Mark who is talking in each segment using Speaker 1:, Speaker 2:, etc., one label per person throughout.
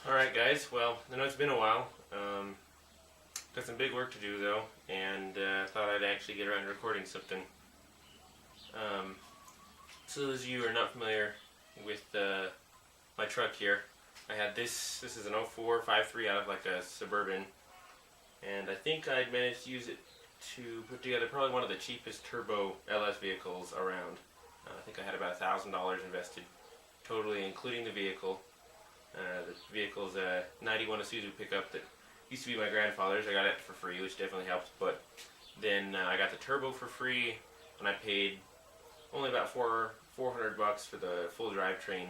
Speaker 1: Alright guys, well, I know it's been a while. Got some big work to do though, and thought I'd actually get around to recording something. So those of you who are not familiar with my truck here, I had this is an 04 5.3 out of like a Suburban, and I think I'd managed to use it to put together probably one of the cheapest turbo LS vehicles around. I think I had about $1,000 invested totally, including the vehicle. The vehicle's a 91 Isuzu pickup that used to be my grandfather's. I got it for free, which definitely helped, but then I got the turbo for free, and I paid only about $400 for the full drivetrain.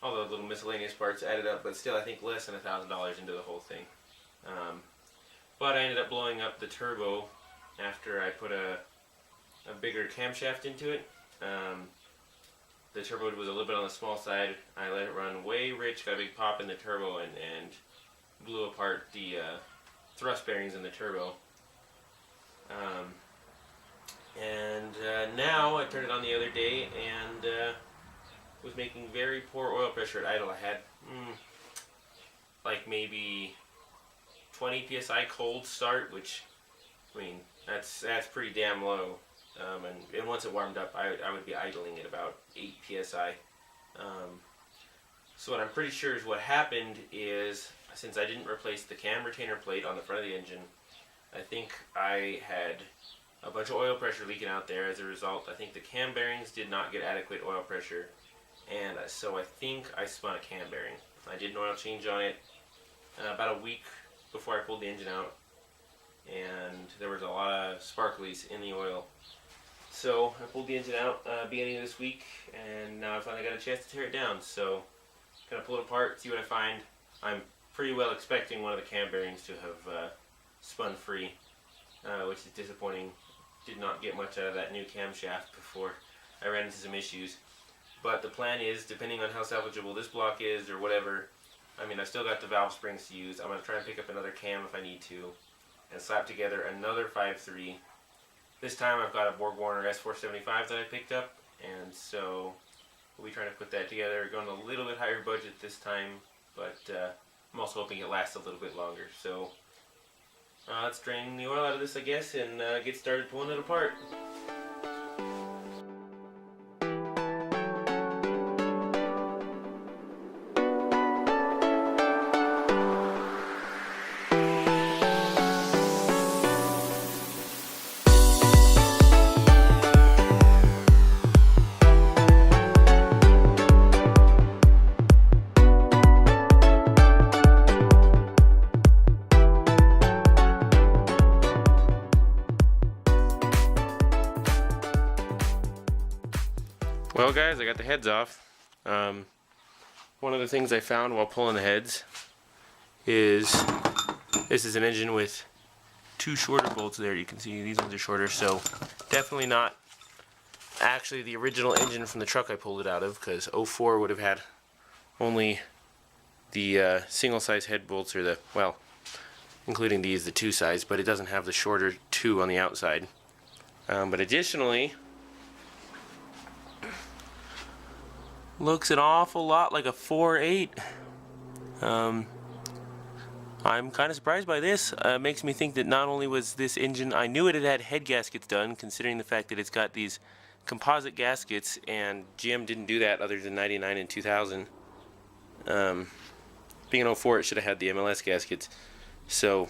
Speaker 1: All the little miscellaneous parts added up, but still I think less than $1,000 into the whole thing. But I ended up blowing up the turbo after I put a bigger camshaft into it. The turbo was a little bit on the small side. I let it run way rich, got a big pop in the turbo, and blew apart the thrust bearings in the turbo. Now I turned it on the other day and was making very poor oil pressure at idle. I had like maybe 20 psi cold start, which, I mean, that's pretty damn low. And once it warmed up, I would be idling at about 8 psi. So what I'm pretty sure is what happened is, since I didn't replace the cam retainer plate on the front of the engine, I think I had a bunch of oil pressure leaking out there. As a result, I think the cam bearings did not get adequate oil pressure, and so I think I spun a cam bearing. I did an oil change on it about a week before I pulled the engine out, and there was a lot of sparklies in the oil. So I pulled the engine out beginning of this week, and now I finally got a chance to tear it down. So gonna pull it apart, see what I find. I'm pretty well expecting one of the cam bearings to have spun free, which is disappointing. Did not get much out of that new camshaft before I ran into some issues. But the plan is, depending on how salvageable this block is or whatever, I mean, I've still got the valve springs to use. I'm going to try and pick up another cam if I need to, and slap together another 5.3. This time I've got a Borg Warner S475 that I picked up, and so we'll be trying to put that together. Going a little bit higher budget this time, but I'm also hoping it lasts a little bit longer. So let's drain the oil out of this, I guess, and get started pulling it apart. Well guys, I got the heads off. One of the things I found while pulling the heads is this is an engine with two shorter bolts there. You can see these ones are shorter, so definitely not actually the original engine from the truck I pulled it out of, because 04 would have had only the single size head bolts, or the, well, including these, the two size, but it doesn't have the shorter two on the outside. But additionally, looks an awful lot like a 4.8. I'm kind of surprised by this. Makes me think that not only was this engine, I knew it had head gaskets done, considering the fact that it's got these composite gaskets, and GM didn't do that other than 99 and 2000. Being an 04, it should have had the MLS gaskets. So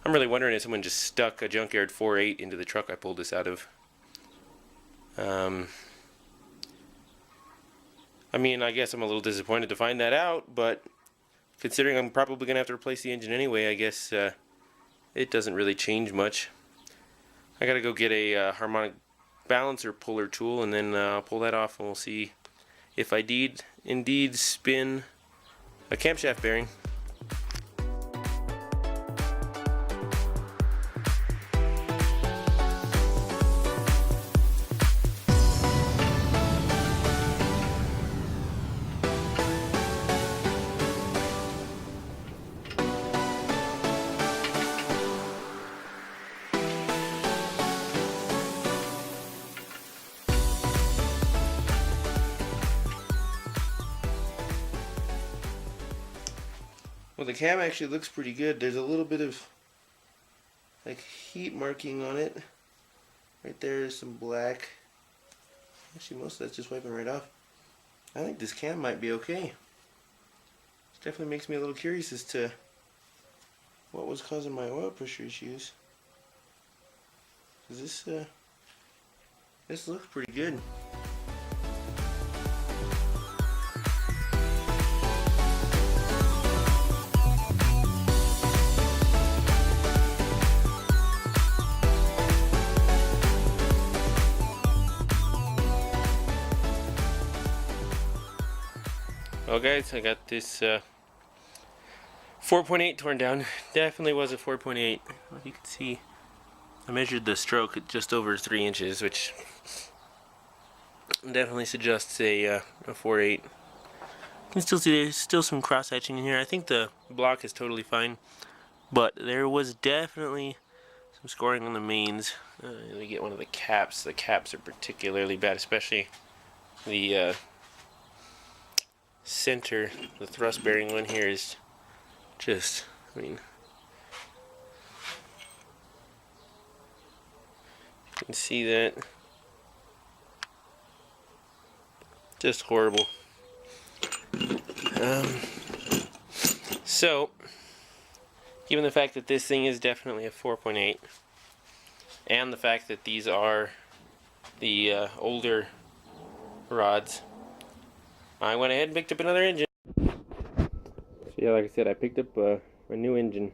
Speaker 1: I'm really wondering if someone just stuck a junkyard 4.8 into the truck I pulled this out of. I mean, I guess I'm a little disappointed to find that out, but considering I'm probably going to have to replace the engine anyway, I guess it doesn't really change much. I got to go get a harmonic balancer puller tool, and then I'll pull that off, and we'll see if I did indeed spin a camshaft bearing.
Speaker 2: Well, the cam actually looks pretty good. There's a little bit of like heat marking on it. Right there is some black. Actually, most of that's just wiping right off. I think this cam might be okay. It definitely makes me a little curious as to what was causing my oil pressure issues. 'Cause this looks pretty good. Well guys, I got this 4.8 torn down. Definitely was a 4.8. Well, you can see I measured the stroke at just over 3 inches, which definitely suggests a 4.8. You can still see there's still some cross hatching in here. I think the block is totally fine, but there was definitely some scoring on the mains. Let me get one of the caps. The caps are particularly bad, especially the center, the thrust bearing one here is just, I mean, you can see that. Just horrible. So, given the fact that this thing is definitely a 4.8, and the fact that these are the older rods, I went ahead and picked up another engine. So yeah, like I said, I picked up a new engine.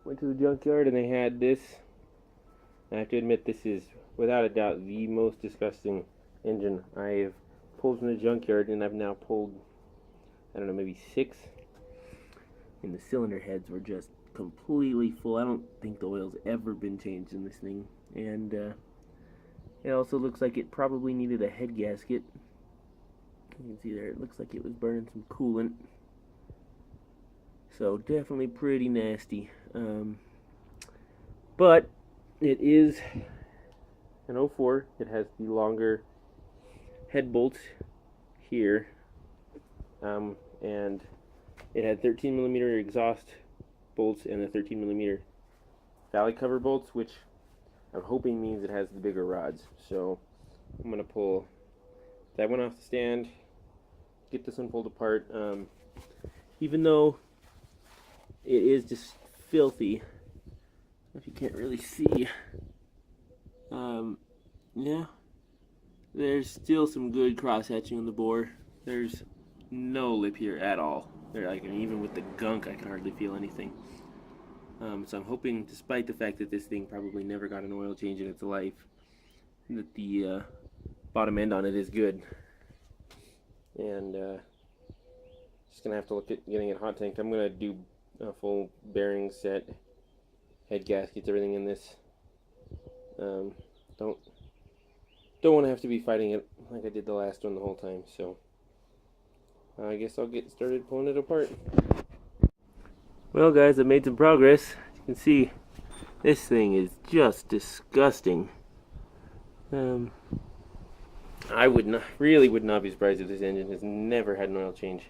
Speaker 2: Went to the junkyard and they had this. I have to admit, this is without a doubt the most disgusting engine I've pulled from the junkyard, and I've now pulled, I don't know, maybe 6. And the cylinder heads were just completely full. I don't think the oil's ever been changed in this thing. And it also looks like it probably needed a head gasket. You can see there, it looks like it was burning some coolant. So definitely pretty nasty. But it is an 04. It has the longer head bolts here. And it had 13mm exhaust bolts and the 13mm valley cover bolts, which I'm hoping means it has the bigger rods. So I'm going to pull that one off the stand, get this one pulled apart. Even though it is just filthy, if you can't really see, yeah, there's still some good cross hatching on the bore. There's no lip here at all. Even with the gunk, I can hardly feel anything. So I'm hoping, despite the fact that this thing probably never got an oil change in its life, that the bottom end on it is good. And just gonna have to look at getting it hot tanked. I'm gonna do a full bearing set, head gaskets, everything in this. Don't want to have to be fighting it like I did the last one the whole time. So I guess I'll get started pulling it apart. Well guys, I made some progress. As you can see, this thing is just disgusting. I really would not be surprised if this engine has never had an oil change.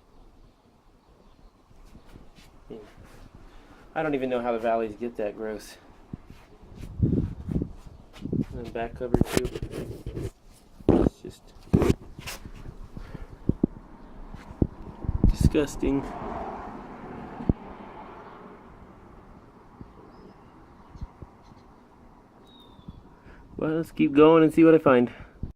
Speaker 2: I don't even know how the valleys get that gross. And the back cover too. It's just disgusting. Well, let's keep going and see what I find.